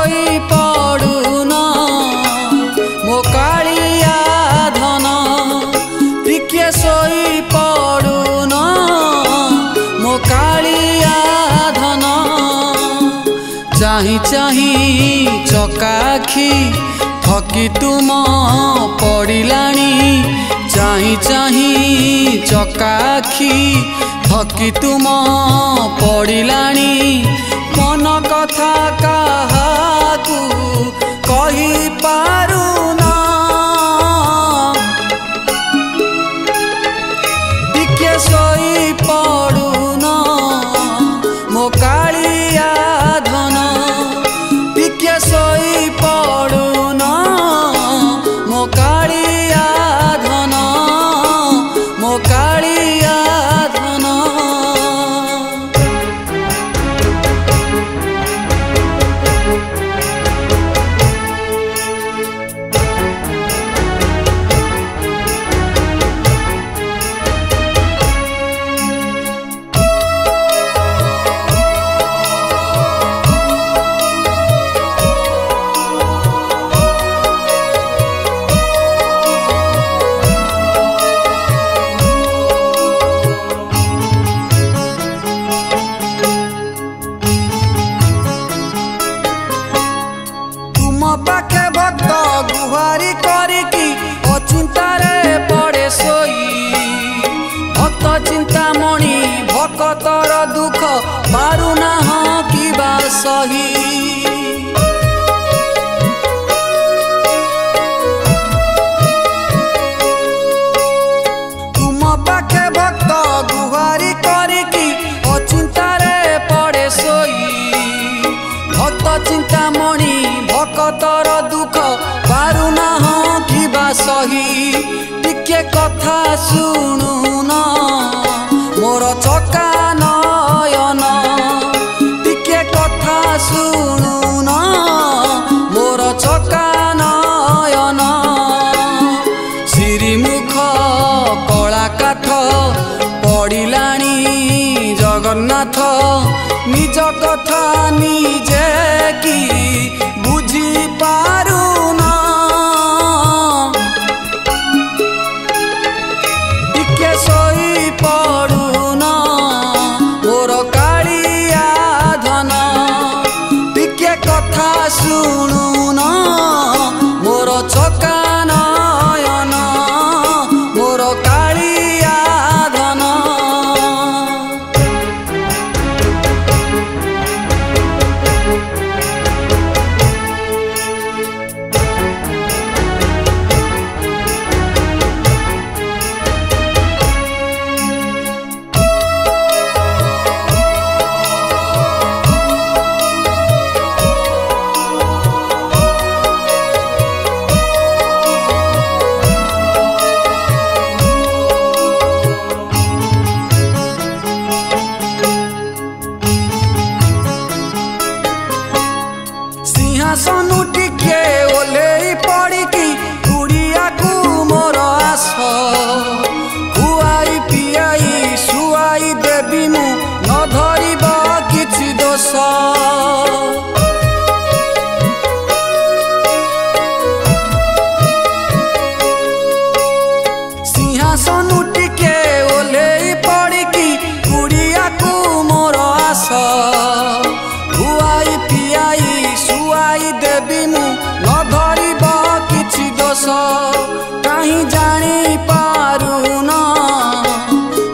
सोई पड़ुन मो कालिया धन टिके सोई पड़ुन मो कालिया धन चाही चाही चकाखी थकी तुम पड़िलाणी चाही चाही चकाखी थकी तुम पड़िलाणी मन कथा काहाकू कही पारुना टिके सोई पड़ुन मो कालिया धन टिके सोई पड़ुन मो कालिया धन मो कालिया धन। पाखे भक्त गुहारी करिकी अचिंतारे पड़े सोई भक्त चिंतामणि भक्तर दुख मारुना कि सही तुम पाखे भक्त गुहारी करिकी अचिंतारे पड़े सोई भक्त चिंतामणि भक्तर दुख पारुना कि सही टिके कथा शुणुन मोर चका नयन टिके कथा शुणुन मोर चका नयन श्रीमुख कला काठ पड़िलाणी जगन्नाथ निज कथा निजे कि बुझी पारुना टिके सोई पड़ुन मोर कालिया धन टिके कथा शुणुन मोर चका नयन मोर कालिया धन। सिंहासनु टिके ओले पड़िकी गुड़िया को मोर आस खुआई पियाई शुआई देवी मु न धरिब किछि दोष सिंहासनु टिके ओले पड़िकी गुड़िया को मोर आस खुआई पियाई शुआई देवी मु न धरिब किछि दोष कहीं जानी पारुन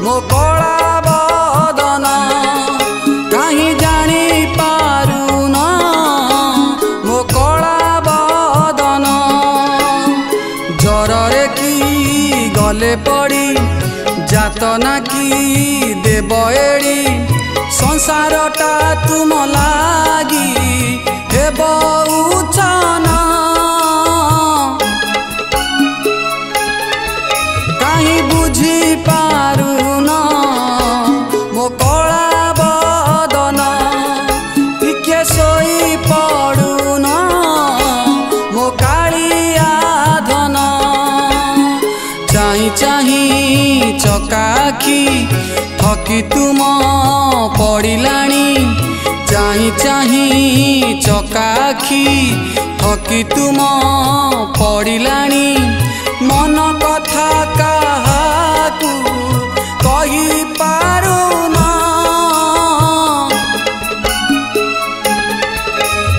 मो कला बदन कहीं जानी पारुन मो कला बदन जररे कि गले पड़ी जातना कि देव एड़ी संसारटा तुम लागी हेब उचना कहीं बुझी पारुन मो कला बदन टिके सोई पड़ुन मो कालिया धन चाही चाही चकाखी थकी तुम पड़िलाणी चाही चाही चाही चकाखी हकी तुम पड़िलाणी मन कथा काहाकू कही पारुना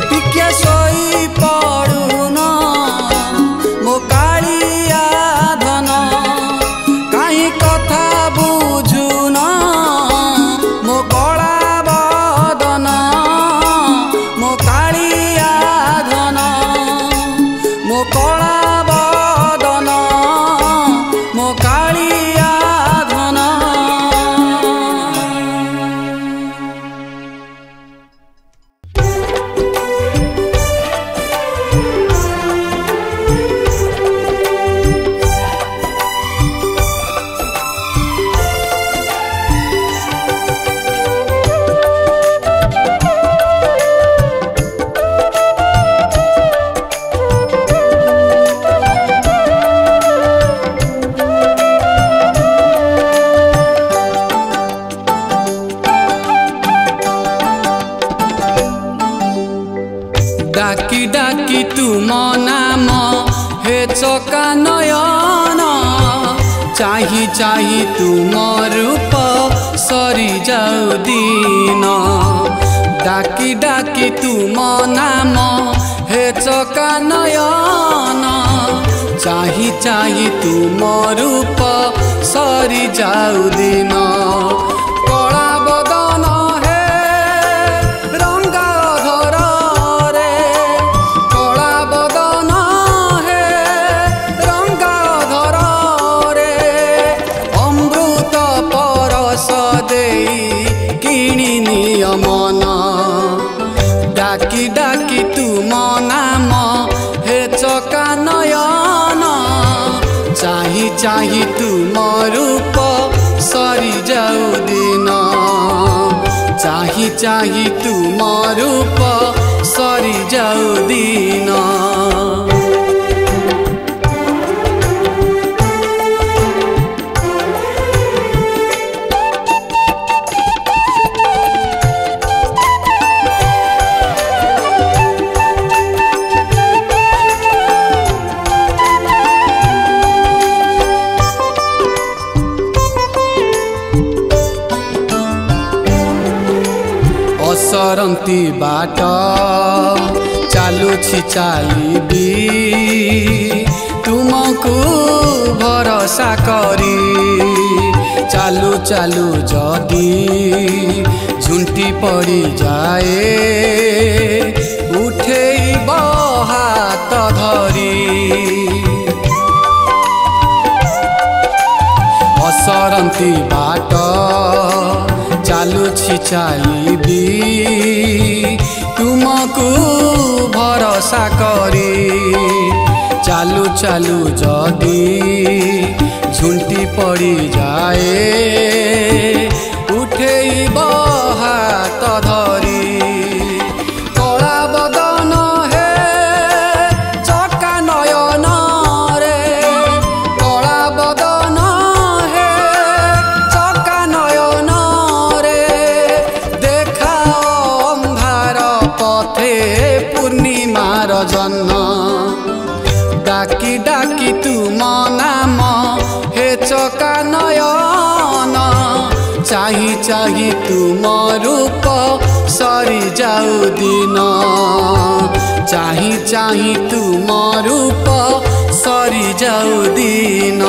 टिके सोई पड़ुना मो कालिया धन कहीं कथा बुझुना मो कला बदन मो कालिया धन मो कला बदन मो कालिया धन। डाकी डाकी तुम नाम हे चका नयन चाही चाही तुम रूप सरी जाऊ दिन डाकी डाकी तुम नाम हे चका नयन चाही चाही तुम रूप सरी जाऊ दिन कला बदन हे रंगा धर रे कला बदन हे रंगा धर रे अमृत परस देई किणी निय मन डाकी डाकी तुम नाम हे चका नयन चाही चाही तुम रूप सरी जाऊ दिन चाही चाही तुम रूप सरी जाऊ दिन। सरंती बाट चालुछि चालिबी तुमको भरोसा करी चालू चालू जदी झुंटी पड़ी जाए उठेब हाथ धरी असरंती बाट चालुछि चालिबी तुमको भरोसा करी चालू चालू जदी झुंटी पड़ी जाए उठेब हाथ धरी कला बदन हे चका नयन रे कला बदन हे चका नयन रे देखा अंधार पथे पूर्णिमार जन्म डाकी डाकी तुम नाम हे चका नयन चाही चाही तुम रूप सरी जाऊ दिन चाही चाही तुम रूप सरी जाऊ दिन।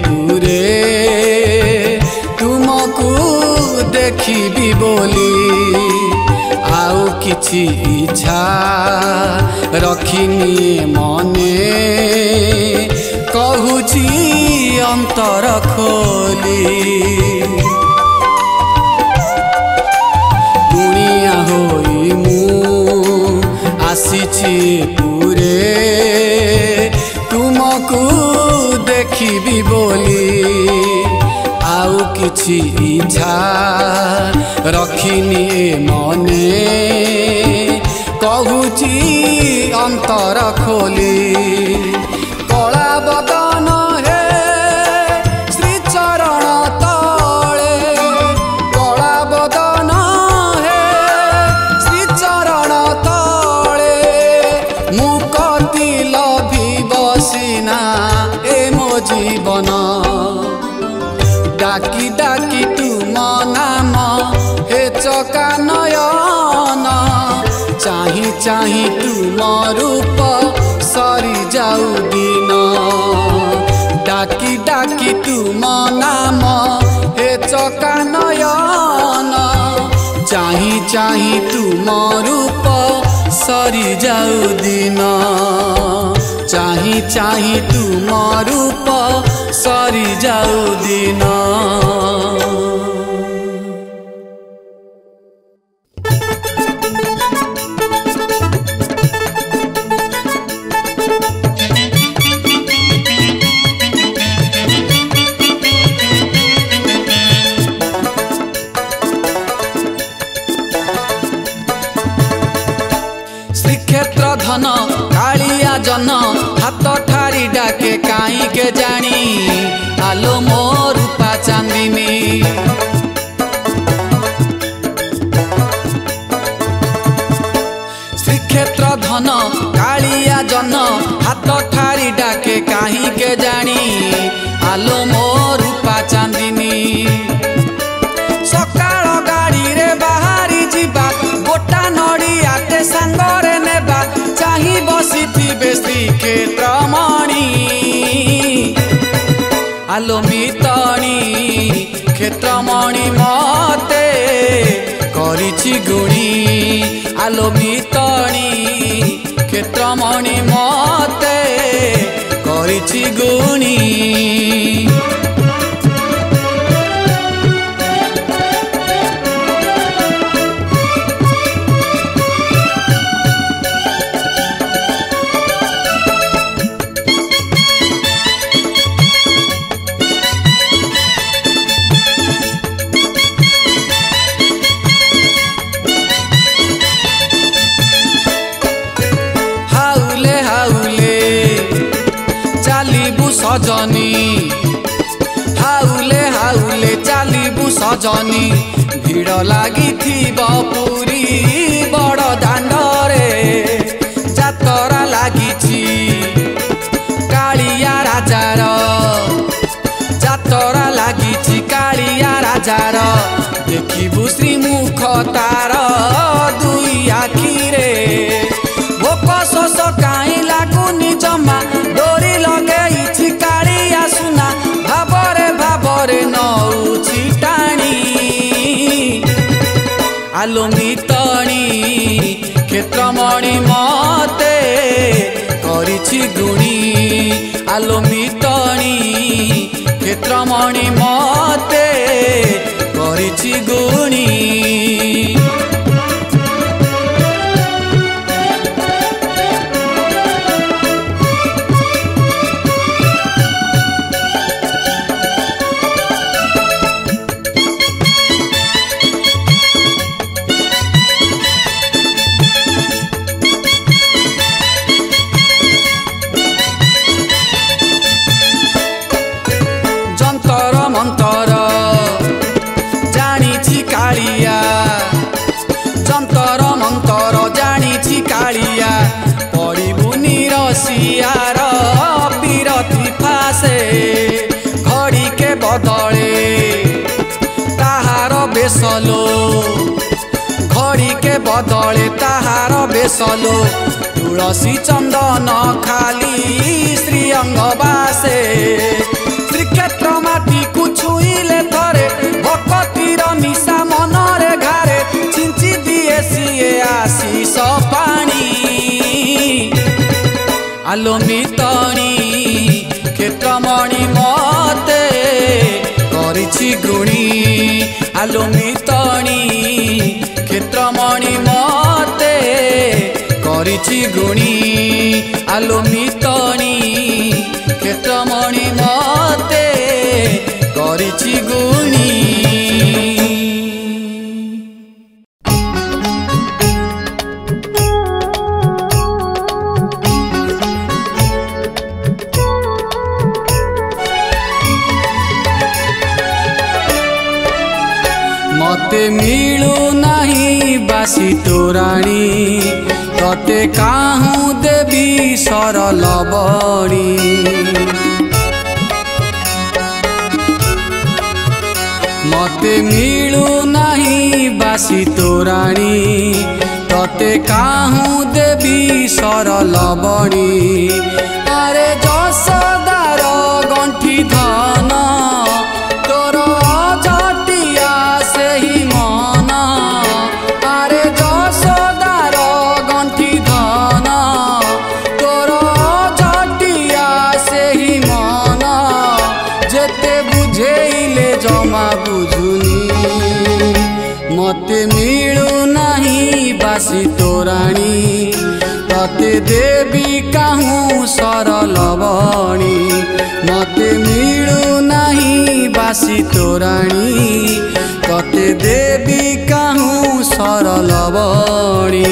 पूरे तुमको देखी बोली आउ किछि इच्छा रखिनी मने कहूची अंतर खोली दुनिया होई मु पूरे तुमको देखिबी बोली आउ किछि इच्छा रखिनी मने कहूची अंतर खोली कला बदन हे श्री चरण तले कला बदन हे श्री चरण तले मुकति लभी बसिना ए मो जीवन डाकी डाकी तुम नाम हे चका नयन चाही चाही तुम रूप सरी जाऊ दिन डाकी डाकी तुम नाम हे चका नयन चाही चाही तुम रूप सरी जाऊ दिन चाही चाही तुम रूप सरी जाऊ दिन। श्रीक्षेत्र धन कालिया जन हाथ ठारी डाके काई के जानी आलो मो रूपा चांदिनी श्रीक्षेत्र धन कालिया जन हाथ ठारी डाके काई के जानी आलो मो रूपा चांदिनी सकाळ गाड़ी रे बाहरी जीवा गोटा नड़िया ते सांगरे नेबा चाही बसी श्रीक्षेत्र मणि आलो मितणी क्षेत्रमणि मते करिछि गुणी आलो मितणी क्षेत्रमणि मते करिछि गुणी सजनी हाउले हाउले चालिबु सजनी भीड़ लागी पूरी बड़ दांडरे जातरा लागिछि कालिया राजार जातरा लागिछि कालिया राजार देखिबु श्रीमुख तार दुई आखिरे भोक शोष काई लागुनि जमा डोरी लगेइछि कालिया सुना भाबरे भाबरे नौछि टाणी आलो मितणी क्षेत्रमणि मते करिछि गुणी आलो मितणी क्षेत्रमणि मते करिछि गुणी सियार पीरथी फासे घड़ी के बदले ताहार बेसलो घड़ी के बदले ताहार बेसलो तुलसी चंदन खाली श्री अंग बासे श्रीक्षेत्र माटी को छुईले थरे भक्तिर निशा मनरे घारे छिंची दिए सिए आशीष पानी आलो मितणी क्षेत्रमणि मते करिछि गुणी आलो मितणी क्षेत्रमणि मते କରିଛି ଗୁଣି ଆଲୋ ମିତଣୀ କ୍ଷେତ୍ରମଣି ମତେ କରିଛି ଗୁଣି। मते मिलू नहीं बासी तोराणी तते काहू देवी सरल बणी। मते मिलू नहीं बासी तोराणी तते काहू देवी सरल बणी। अरे जसदार गंठी धन तोर जटिया से ही मन। अरे जसदार गंठी धन तोर जटिया से ही मन। जेते बुझेइले जमा बुझुनी मते मिलू नहीं बासी तोराणी तते देवी काहू सरल बणी। मते मिलू नहीं बासी तोराणी तते देवी काहू सरल बणी।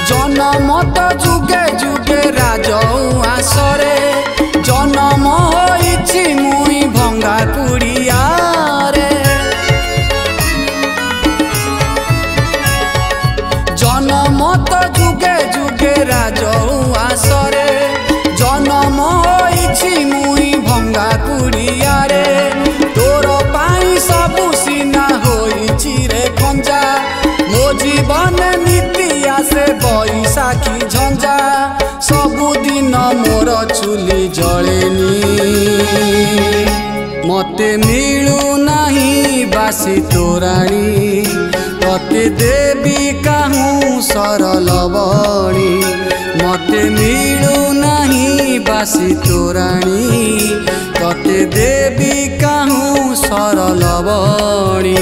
जनमत जुगे जुगे राजउआसरे जनम होइछि मुई भंगा कुड़िया रे। जनमत जुगे जुगे राजउआसरे जनम होइछि मुई भंगा कुड़िया रे। तोर पाई सबु सीना होइछि रे खंजा मो जीवन नीतिया से बैसाखी झंझा। सबुदिन मोर चुली जलेनी मते मिलू नहीं बासी तोराणी तते देवी काहू सरल बणी। मते मिलू नहीं बासी तोराणी तते देवी काहू सरल बणी।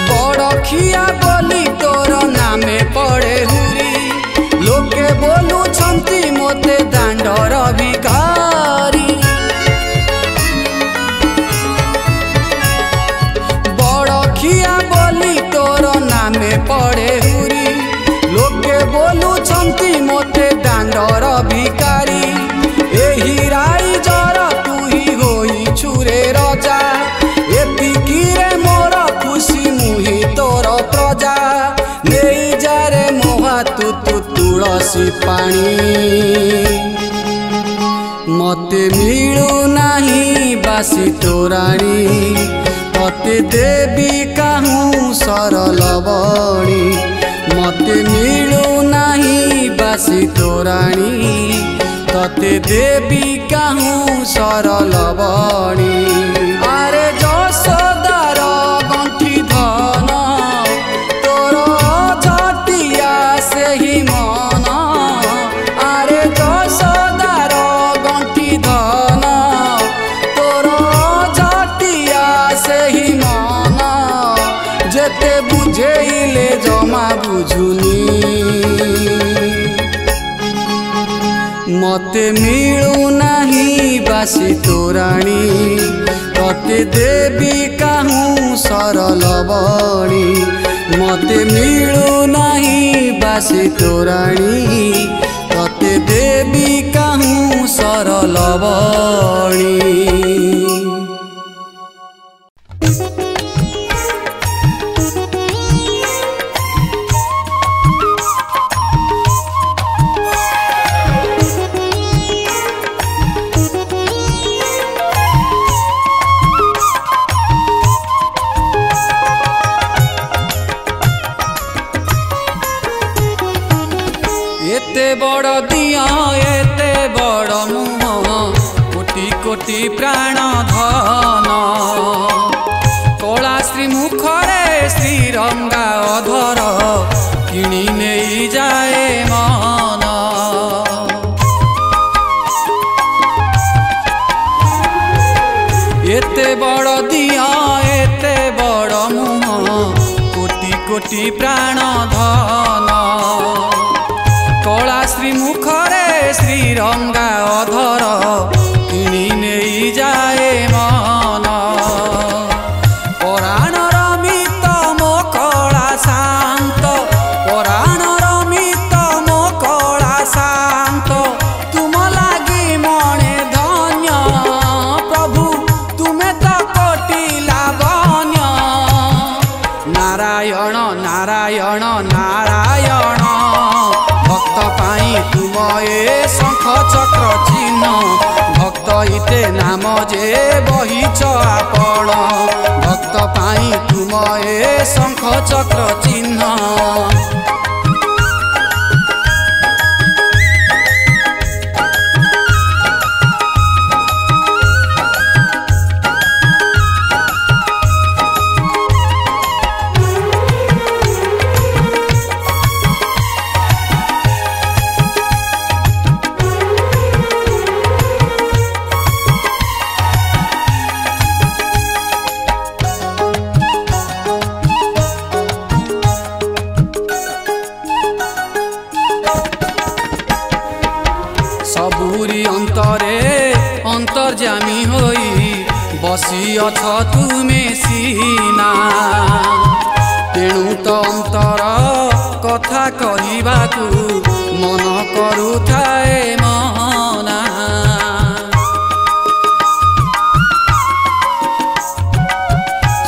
बड़खिया बोली तोर नामे पड़े हुरी लोके बोलू छंती मोते दांडर भिखारी। बड़खिया बोली तोर नामे पड़े हुरी लोके बोलू छंती मोते दांडर भिखारी। एही राई जर तू ही होई छुरे रजा एतिकी रे मोर खुशी मुही तोर प्रजा। नहीं जा रे मोहा तू तुलसी पानी मते मिलू नहीं बासी तोराणी तते देवी काहू सरल बणी। मते मिलू नहीं बासी तोराणी तते देवी काहू सरल बणी। अरे जसदार गंठी धन तोर जटिया से ही मन। अरे जसदार गंठी धन तोर जटिया से ही मन। जेते बुझेइले जमा बुझुनी मते मिलू नहीं बासी तोराणी तते देवी काहू सरल बणी। मते मिलू नहीं बासी तोराणी तते देवी कहूँ सरल बणी। एते बड़ दिया एते बड़ मुह कोटि कोटि प्राण धन कला श्री मुखरे श्रीरंगा अधर किणी नहीं जाए मन। एते बड़ दिया एते बड़ मुह कोटि कोटि प्राण धन कला श्री मुखरे श्रीरंगा अधर किणी नहीं जाए मन। पराणर मित मो कला शांत पराणर मित मो कला शांत तुम लागी मणे धन्य प्रभु तुमे तो कोटि लावण्य। नारायण नारायण नारायण भक्त पाई तुम ए शंख चक्र चिन्ह भक्त हिते नाम जे बहिच आपण भक्त पाई तुम ए शंख चक्र चिन्ह। सबुरी अंतरे अंतर्जामी होई बसी अछ तुमे सीना तेणु तो अंतर कथा कहबाकू मन करुथाए मना।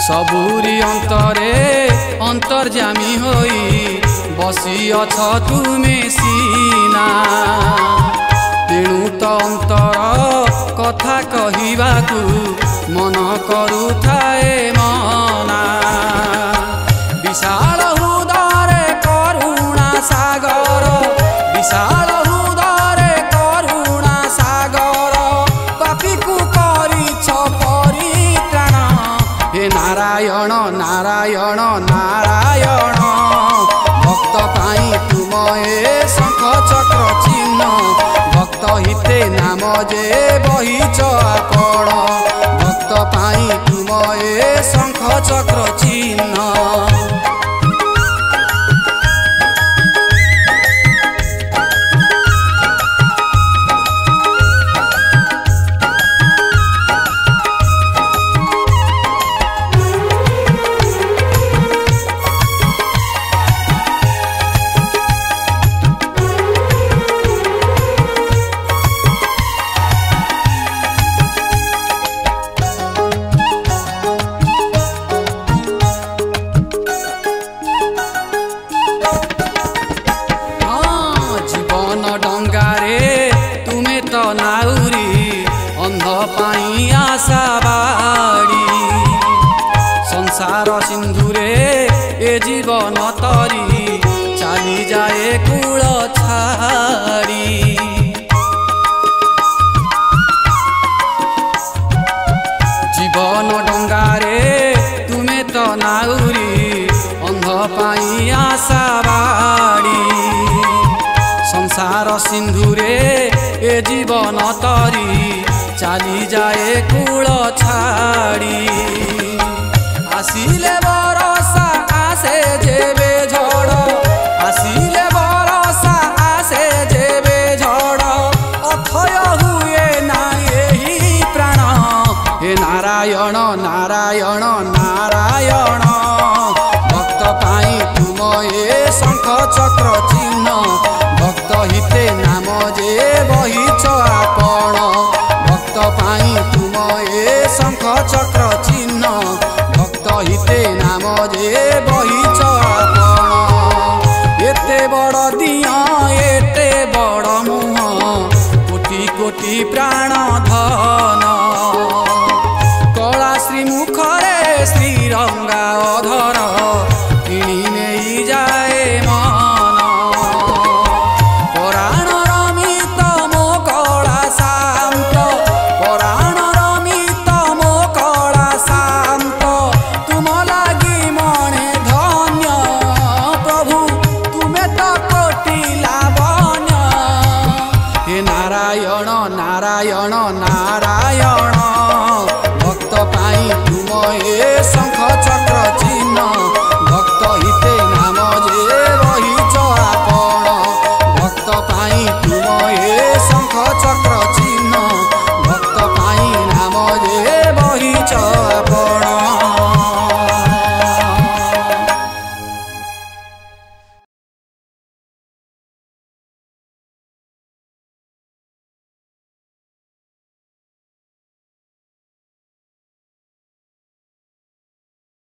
सबुरी अंतरे अंतर्जामी होई बसी अछ तुमे सीना तेणु तो अंतर कथा कहबाकू मन करुथाए मना। विशाल हृदय करुणा सागर विशाल हृदय करुणा सागर पापी को करिछ परित्राण। हे नारायण नारायण नारायण भक्त पाई तुम ए शंख चक्र चिन्ह भक्त हिते नाम जे बहिच आपण भक्त पाई तुम ए शंख चक्र चिन्ह। नाउरी अंध पाई आशा बाड़ी संसार सिंधुरे ए जीवन तरी चली जाए कूल छाड़ी। जीवन डंगारे तुमे तो नाउरी अंध पाई आशा बाड़ी संसार सिंधुरे ए जीवन तरी चली जाए कूल छाड़ी। आसिले बरसा आसे जेबे झड़ आसिले बरसा आसे जेबे झड़ अथय हुए ना यही प्राण। हे नारायण नारायण नारायण भक्त पाई तुम ए शंख चक्र चिन्ह भक्त हिते नाम जे बहिच आपण भक्त पाई तुम ए शंख चक्र चिन्ह भक्त हिते नाम जे बहिच आपण एते बड़ दिया एते बड़ मुह कोटि कोटि प्राण धन कला श्रीमुखरे श्रीरंगा अधर किणी नहीं जाए मन पराण रमित मो कला शांत पराण रमित मो कला शांत तुम लगी मने धन्य प्रभु तुम्हें तो कोटि लावण्य हे नारायण नारायण नारायण भक्त पाई तुम ए शंख चक्र चिन्ह भक्त हिते नाम जे बहिच आपण भक्त पाई